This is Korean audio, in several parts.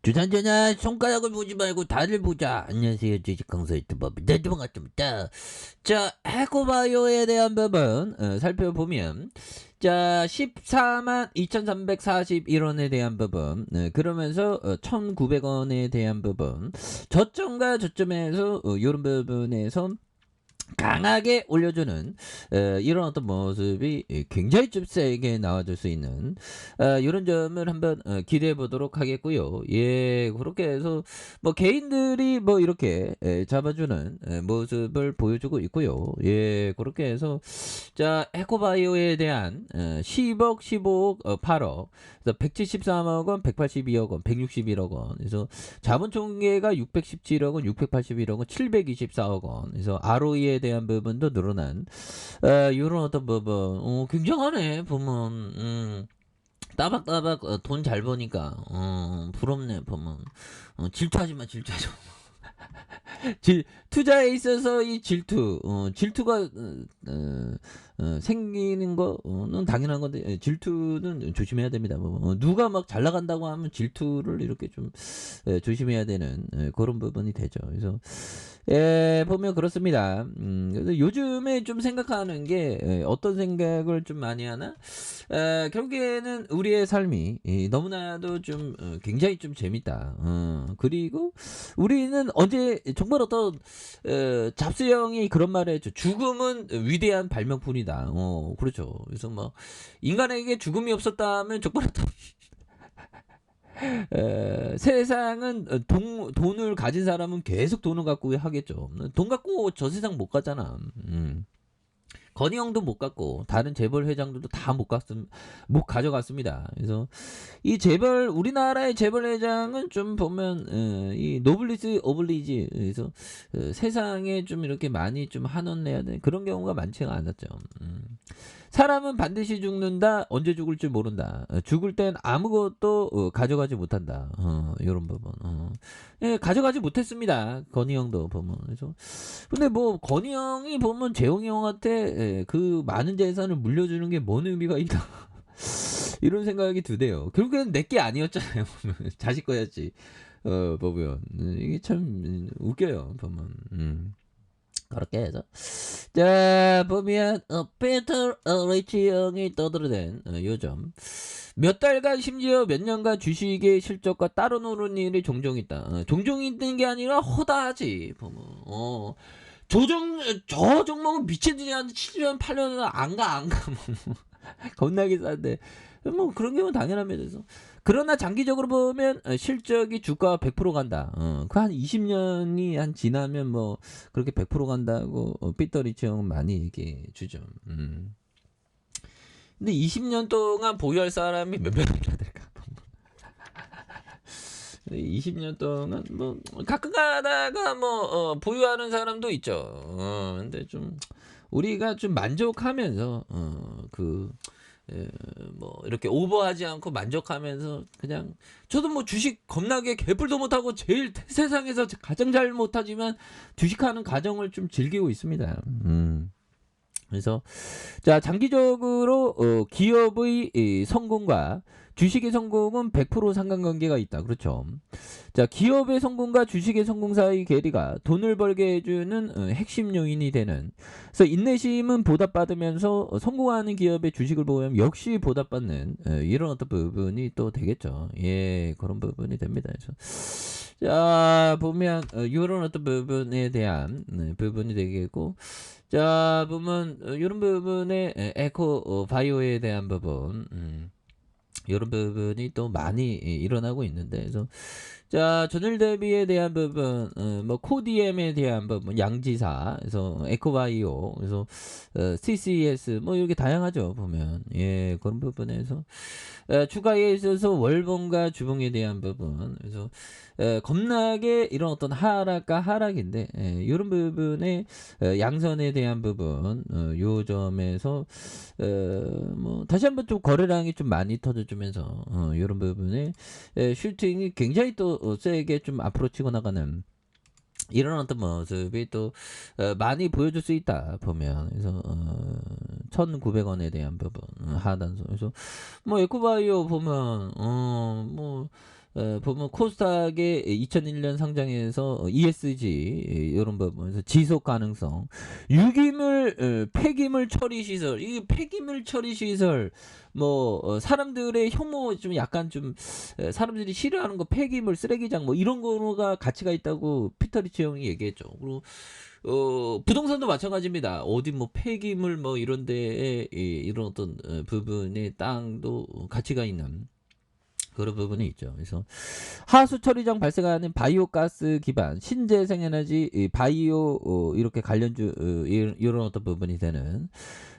주산전화 손가락을 보지 말고 달을 보자. 안녕하세요, 주식강사 유튜버입니다. 반갑습니다. 자, 에코바이오에 대한 부분 살펴보면, 자, 14만 2,341원에 대한 부분, 그러면서 1,900원에 대한 부분, 저점과 저점에서 이런 부분에서 강하게 올려주는 이런 어떤 모습이 굉장히 좀 세게 나와줄 수 있는 이런 점을 한번 기대해 보도록 하겠고요. 예, 그렇게 해서 뭐 개인들이 뭐 이렇게 잡아주는 모습을 보여주고 있고요. 예, 그렇게 해서 자, 에코바이오에 대한 10억, 15억, 8억, 그래서 173억 원, 182억 원, 161억 원, 그래서 자본 총계가 617억 원, 681억 원, 724억 원, 그래서 ROE에 대한 부분도 늘어난 이런 어떤 부분, 굉장하네 보면. 따박따박 돈 잘 버니까 부럽네 보면. 질투하지 마, 질투하지 마. 투자에 있어서 이 질투가 생기는 거는 당연한 건데 질투는 조심해야 됩니다. 누가 막 잘 나간다고 하면 질투를 이렇게 좀 조심해야 되는 그런 부분이 되죠. 그래서 보면 그렇습니다. 그래서 요즘에 좀 생각하는 게 어떤 생각을 좀 많이 하나? 결국에는 우리의 삶이 너무나도 좀 굉장히 좀 재밌다. 그리고 우리는 언제 정말 어떤 잡스형이 그런 말을 했죠. 죽음은 위대한 발명품이다. 그렇죠. 그래서 뭐 인간에게 죽음이 없었다면 정말 어떤 세상은 돈을 가진 사람은 계속 돈을 갖고 하겠죠. 돈 갖고 저 세상 못 가잖아. 건희형도 못 갔고 다른 재벌 회장들도 다 못 가져갔습니다. 그래서 이 재벌 우리나라의 재벌 회장은 좀 보면 이 노블리스 오블리지, 그래서 세상에 좀 이렇게 많이 좀 한원내야 돼 그런 경우가 많지가 않았죠. 사람은 반드시 죽는다. 언제 죽을지 모른다. 죽을 땐 아무것도 가져가지 못한다. 이런 부분. 예, 가져가지 못했습니다. 건희 형도 보면. 그래서 근데 뭐 건희 형이 보면 재홍이 형한테 그 많은 재산을 물려주는 게 뭔 의미가 있나? 이런 생각이 드네요. 결국에는 내게 아니었잖아요. 자식 거였지. 보면 이게 참 웃겨요. 보면. 그렇게 해서 자 보면 피터 리치 형이 떠들어댄 요점 몇 달간 심지어 몇 년간 주식의 실적과 따로 노는 일이 종종 있다. 종종 있는 게 아니라 허다하지 보면. 저 종목은 미친 듯이 한 7년 8년은 안가 겁나게 싼데 뭐 그런 경우는 당연합니다. 그래서 그러나 장기적으로 보면 실적이 주가가 100% 간다. 그 한 20년이 한 지나면 뭐 그렇게 100% 간다고 삐떠리치 형은 많이 얘기해 주죠. 근데 20년 동안 보유할 사람이 몇 명이나 될까? 20년 동안 뭐 가끔 가다가 뭐 보유하는 사람도 있죠. 근데 좀 우리가 좀 만족하면서 뭐 이렇게 오버하지 않고 만족하면서 그냥 저도 뭐 주식 겁나게 개뿔도 못하고 제일 세상에서 가장 잘 못하지만 주식하는 과정을 좀 즐기고 있습니다. 그래서 자 장기적으로 기업의 성공과 주식의 성공은 100% 상관관계가 있다. 그렇죠. 자 기업의 성공과 주식의 성공 사이의 괴리가 돈을 벌게 해주는 핵심 요인이 되는. 그래서 인내심은 보답받으면서 성공하는 기업의 주식을 보면 역시 보답받는 이런 어떤 부분이 또 되겠죠. 예, 그런 부분이 됩니다. 그래서 자 보면 이런 어떤 부분에 대한 부분이 되겠고. 자 보면 이런 부분에 에코 바이오에 대한 부분 이런 부분이 또 많이 일어나고 있는데 그래서 자 전일 대비에 대한 부분 뭐 코디엠에 대한 부분 양지사 그래서 에코바이오 그래서 CCS 뭐 이렇게 다양하죠 보면. 예, 그런 부분에서 추가에 있어서 월봉과 주봉에 대한 부분 그래서 겁나게 이런 어떤 하락과 하락인데 이런 부분에 양선에 대한 부분 요 점에서 뭐 다시 한번 좀 거래량이 좀 많이 터져주면서 이런 부분에 슈팅이 굉장히 또 세게 좀 앞으로 치고 나가는 이런 어떤 모습이 또 많이 보여줄 수 있다 보면. 그래서 1,900원에 대한 부분 하단선. 그래서 뭐 에코바이오 보면 뭐 보면 코스닥에 2001년 상장해서 ESG 이런 부분에서 지속 가능성, 유기물 폐기물 처리 시설, 이 폐기물 처리 시설 뭐 사람들의 혐오 좀 약간 좀 사람들이 싫어하는 거 폐기물 쓰레기장 뭐 이런 거가 가치가 있다고 피터 리치 형이 얘기했죠. 그리고 부동산도 마찬가지입니다. 어디 뭐 폐기물 뭐 이런 데에 이런 어떤 부분의 땅도 가치가 있는 그런 부분이 있죠. 그래서 하수 처리장 발생하는 바이오가스 기반 신재생에너지 바이오 이렇게 관련주 이런 어떤 부분이 되는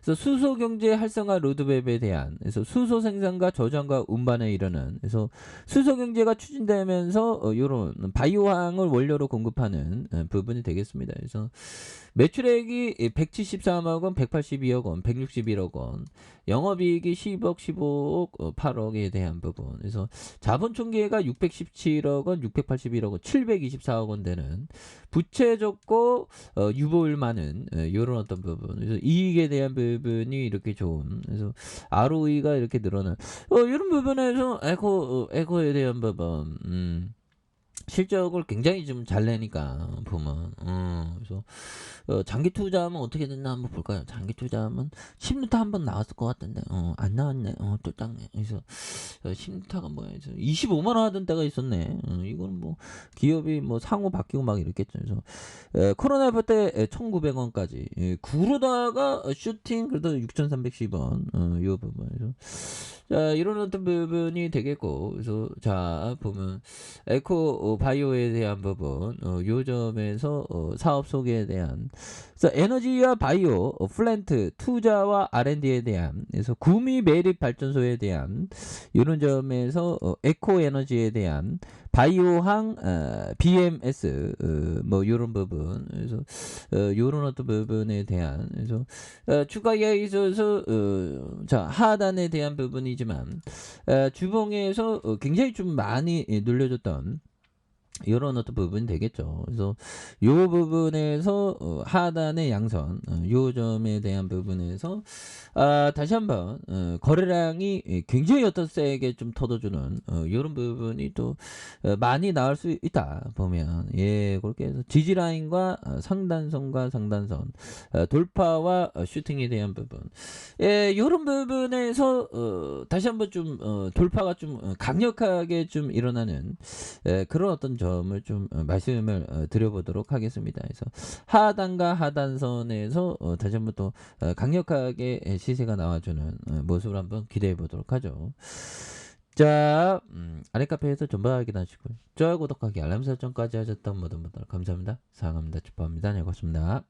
그래서 수소 경제 활성화 로드맵에 대한 그래서 수소 생산과 저장과 운반에 이르는 그래서 수소 경제가 추진되면서 이런 바이오항을 원료로 공급하는 부분이 되겠습니다. 그래서 매출액이 173억 원, 182억 원, 161억 원, 영업이익이 10억, 15억, 8억에 대한 부분. 그래서 자본 총계가 617억 원, 681억 원, 724억 원 되는 부채 적고 유보율 많은 이런 어떤 부분. 그래서 이익에 대한 부분이 이렇게 좋은. 그래서 ROE가 이렇게 늘어난. 이런 부분에서 에코에 대한 부분. 실적을 굉장히 좀 잘 내니까 보면 그래서 장기 투자하면 어떻게 됐나 한번 볼까요? 장기 투자하면 10루타 한번 나왔을 것 같은데 안 나왔네. 또 짱네. 그래서 10루타가 뭐야? 25만 원 하던 때가 있었네. 이건 뭐 기업이 뭐 상호 바뀌고 막 이랬겠죠. 그래서 코로나 때 1,900원까지 구로다가 슈팅 그래도 6,310원 요 부분에서 자 이런 어떤 부분이 되겠고 그래서 자 보면 에코 바이오에 대한 부분 요 점에서 사업 소개에 대한 그래서 에너지와 바이오 플랜트 투자와 R&D에 대한 그래서 구미 매립 발전소에 대한 이런 점에서 에코 에너지에 대한 바이오항 BMS 뭐 이런 부분 그래서 이런 어떤 부분에 대한 그래서 추가에 있어서 자 하단에 대한 부분이지만 주봉에서 굉장히 좀 많이 눌려줬던 이런 어떤 부분이 되겠죠. 그래서 요 부분에서 하단의 양선 요 점에 대한 부분에서 다시 한번 거래량이 굉장히 어떤 세게 좀 터져주는 이런 부분이 또 많이 나올 수 있다 보면 예 그렇게 해서 지지 라인과 상단선과 상단선 돌파와 슈팅에 대한 부분 예 이런 부분에서 다시 한번 좀 돌파가 좀 강력하게 좀 일어나는 그런 어떤 점을 좀 말씀을 드려보도록 하겠습니다. 그래서 하단과 하단선에서 다시 한번 또 강력하게 시세가 나와주는 모습을 한번 기대해 보도록 하죠. 자, 아랫카페에서 전부 확인하시고요. 좋아요, 구독하기, 알람 설정까지 하셨던 모든 분들 감사합니다. 사랑합니다. 축복합니다. 네, 고맙습니다.